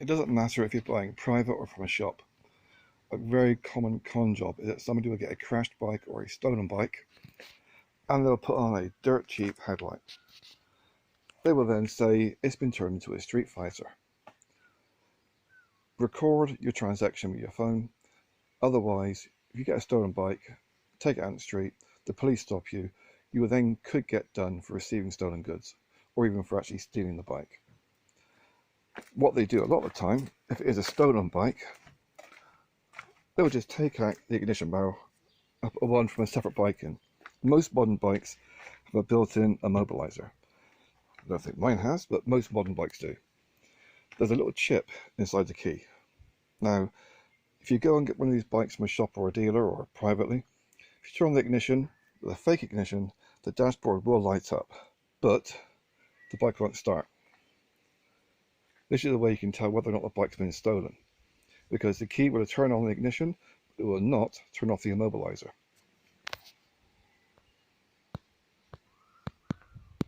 It doesn't matter if you're buying private or from a shop. A very common con job is that somebody will get a crashed bike or a stolen bike and they'll put on a dirt cheap headlight. They will then say it's been turned into a street fighter. Record your transaction with your phone. Otherwise, if you get a stolen bike, take it out on the street, the police stop you, you then could get done for receiving stolen goods or even for actually stealing the bike. What they do a lot of the time, if it is a stolen bike, they'll just take out the ignition barrel and put one from a separate bike in. Most modern bikes have a built-in immobilizer. I don't think mine has, but most modern bikes do. There's a little chip inside the key. Now, if you go and get one of these bikes from a shop or a dealer or privately, if you turn on the ignition, with a fake ignition, the dashboard will light up, but the bike won't start. This is the way you can tell whether or not the bike's been stolen, because the key will turn on the ignition, but it will not turn off the immobilizer.